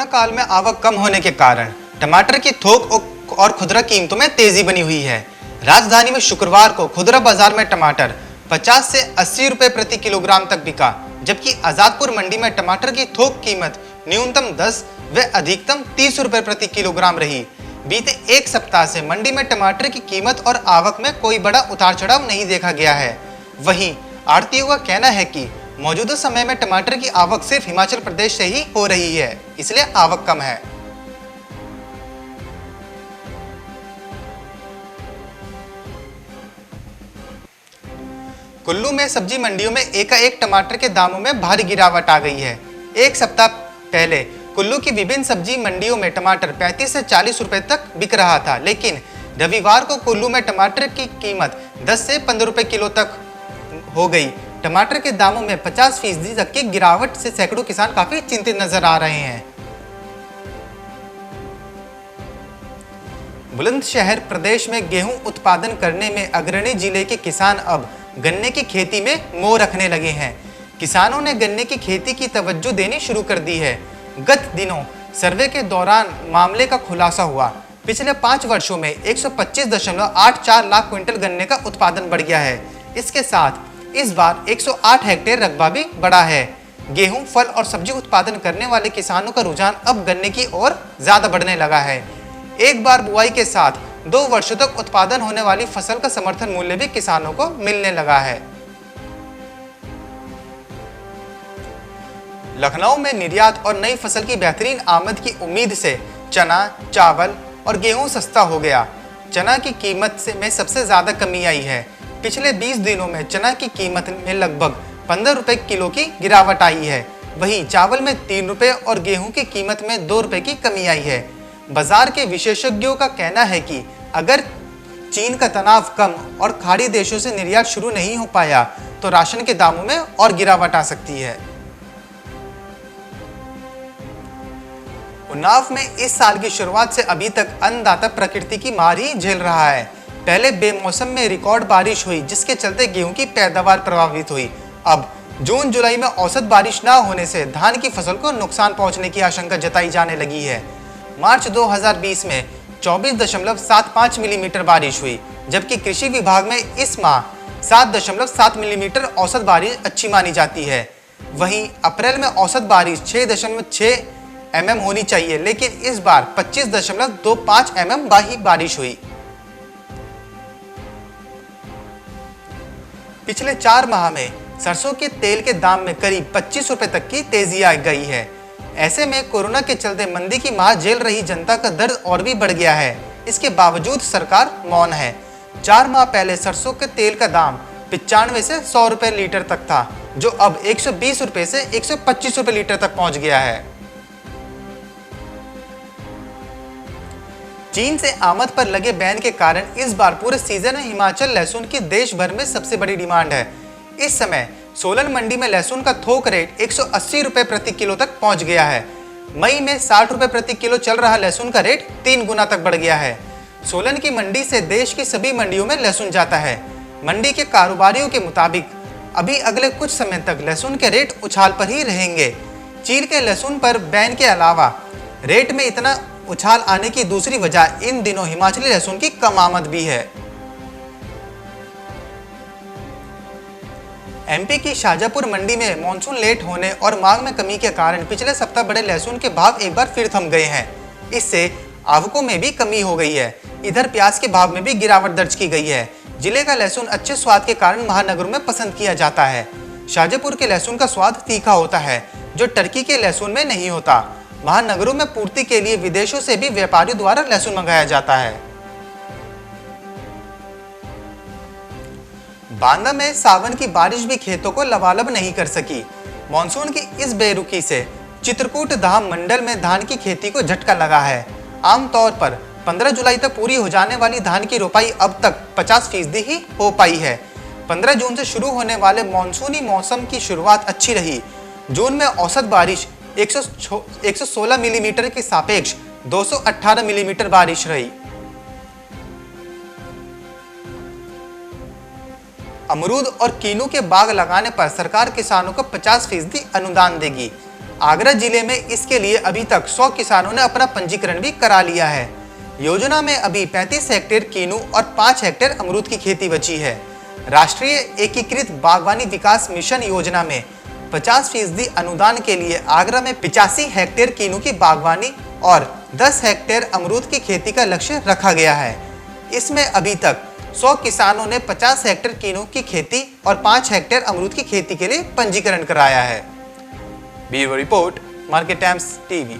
काल में आवक कम होने के कारण टमाटर की थोक और खुदरा कीमतों में तेजी बनी हुई है। राजधानी में शुक्रवार को खुदरा बाजार में टमाटर 50 से 80 रुपए प्रति किलोग्राम तक बिका, जबकि आजादपुर मंडी में टमाटर की थोक कीमत न्यूनतम 10 व अधिकतम 30 रुपए प्रति किलोग्राम रही। बीते एक सप्ताह से मंडी में टमाटर की कीमत और आवक में कोई बड़ा उतार चढ़ाव नहीं देखा गया है। वहीं आढ़तियों का कहना है कि मौजूदा समय में टमाटर की आवक सिर्फ हिमाचल प्रदेश से ही हो रही है, इसलिए आवक कम है। कुल्लू में सब्जी मंडियों में एकाएक टमाटर के दामों में भारी गिरावट आ गई है। एक सप्ताह पहले कुल्लू की विभिन्न सब्जी मंडियों में टमाटर 35 से 40 रुपए तक बिक रहा था, लेकिन रविवार को कुल्लू में टमाटर की कीमत 10 से 15 रुपए किलो तक हो गई। टमाटर के दामों में 50% तक की गिरावट से सैकड़ों किसान काफी चिंतित नजर आ रहे हैं। बुलंदशहर प्रदेश में गेहूं उत्पादन करने में अग्रणी जिले के किसान अब गन्ने की खेती में मोह रखने लगे हैं। किसानों ने गन्ने की खेती की तवज्जो देनी शुरू कर दी है। गत दिनों सर्वे के दौरान मामले का खुलासा हुआ। पिछले 5 वर्षों में 125.84 लाख क्विंटल गन्ने का उत्पादन बढ़ गया है। इसके साथ इस बार 108 हेक्टेयर रकबा भी बढ़ा है। गेहूं, फल और सब्जी उत्पादन करने वाले किसानों का रुझान अब गन्ने की ओर ज्यादा बढ़ने लगा है। एक बार बुआई के साथ 2 वर्षों तक उत्पादन होने वाली फसल का समर्थन मूल्य भी किसानों को मिलने लगा है। लखनऊ में निर्यात और नई फसल की बेहतरीन आमद की उम्मीद से चना, चावल और गेहूं सस्ता हो गया। चना की कीमत में सबसे ज्यादा कमी आई है। पिछले 20 दिनों में चना की कीमत में लगभग 15 रुपए किलो की गिरावट आई है। वहीं चावल में 3 रुपए और गेहूं की कीमत में 2 रुपए की कमी आई है। बाजार के विशेषज्ञों का कहना है कि अगर चीन का तनाव कम और खाड़ी देशों से निर्यात शुरू नहीं हो पाया तो राशन के दामों में और गिरावट आ सकती है। उन्नाव में इस साल की शुरुआत से अभी तक अन्नदाता प्रकृति की मार ही झेल रहा है। पहले बेमौसम में रिकॉर्ड बारिश हुई, जिसके चलते गेहूं की पैदावार प्रभावित हुई। अब जून जुलाई में औसत बारिश न होने से धान की फसल को नुकसान पहुंचने की आशंका जताई जाने लगी है। मार्च 2020 में 24.75 मिलीमीटर बारिश हुई, जबकि कृषि विभाग में इस माह 7.7 मिलीमीटर औसत बारिश अच्छी मानी जाती है। वहीं अप्रैल में औसत बारिश 6.6 mm होनी चाहिए, लेकिन इस बार 25.25 mm ही बारिश हुई। पिछले 4 माह में सरसों के तेल के दाम में करीब 25 रुपए तक की तेजी आ गई है। ऐसे में कोरोना के चलते मंदी की मार झेल रही जनता का दर्द और भी बढ़ गया है। इसके बावजूद सरकार मौन है। 4 माह पहले सरसों के तेल का दाम 95 से 100 रुपए लीटर तक था, जो अब 120 रुपए से 125 रुपए लीटर तक पहुंच गया है। चीन से आमद पर लगे बैन के कारण इस बार पूरे सीजन में हिमाचल लहसुन की देश भर में सबसे बड़ी डिमांड है। इस समय सोलन मंडी में लहसुन का थोक रेट 180 रुपए प्रति किलो तक पहुंच गया है। मई में 60 रुपए प्रति किलो चल रहा लहसुन का रेट 3 गुना तक बढ़ गया है। सोलन की मंडी से देश की सभी मंडियों में लहसुन जाता है। मंडी के कारोबारियों के मुताबिक अभी अगले कुछ समय तक लहसुन के रेट उछाल पर ही रहेंगे। चीन के लहसुन पर बैन के अलावा रेट में इतना उछाल आने की दूसरी वजह इन दिनों हिमाचली लहसुन की कम आमद भी है। एमपी की शाजापुर मंडी में मानसून लेट होने और मांग में कमी के कारण पिछले सप्ताह बड़े लहसुन के भाव एक बार फिर थम गए हैं। इससे आवकों में भी कमी हो गई है। इधर प्याज के भाव में भी गिरावट दर्ज की गई है। जिले का लहसुन अच्छे स्वाद के कारण महानगरों में पसंद किया जाता है। शाजापुर के लहसुन का स्वाद तीखा होता है, जो टर्की के लहसुन में नहीं होता। महानगरों में पूर्ति के लिए विदेशों से भी व्यापारियों द्वारा लहसुन मंगाया जाता है। बांदा में सावन की बारिश भी खेतों को लबालब नहीं कर सकी। मानसून की इस बेरुखी से चित्रकूट धाम मंडल में धान की खेती को झटका लगा है। आमतौर पर 15 जुलाई तक पूरी हो जाने वाली धान की रोपाई अब तक 50% ही हो पाई है। 15 जून से शुरू होने वाले मानसूनी मौसम की शुरुआत अच्छी रही। जून में औसत बारिश 116 मिलीमीटर के सापेक्ष 218 मिलीमीटर बारिश रही। अमरूद और कीनू के बाग लगाने पर सरकार किसानों को 50% अनुदान देगी। आगरा जिले में इसके लिए अभी तक 100 किसानों ने अपना पंजीकरण भी करा लिया है। योजना में अभी 35 हेक्टेयर कीनू और 5 हेक्टेयर अमरूद की खेती बची है। राष्ट्रीय एकीकृत बागवानी विकास मिशन योजना में 50% अनुदान के लिए आगरा में 85 हेक्टेयर कीनू की बागवानी और 10 हेक्टेयर अमरूद की खेती का लक्ष्य रखा गया है। इसमें अभी तक 100 किसानों ने 50 हेक्टेयर कीनू की खेती और 5 हेक्टेयर अमरूद की खेती के लिए पंजीकरण कराया है। Bureau report, market times TV.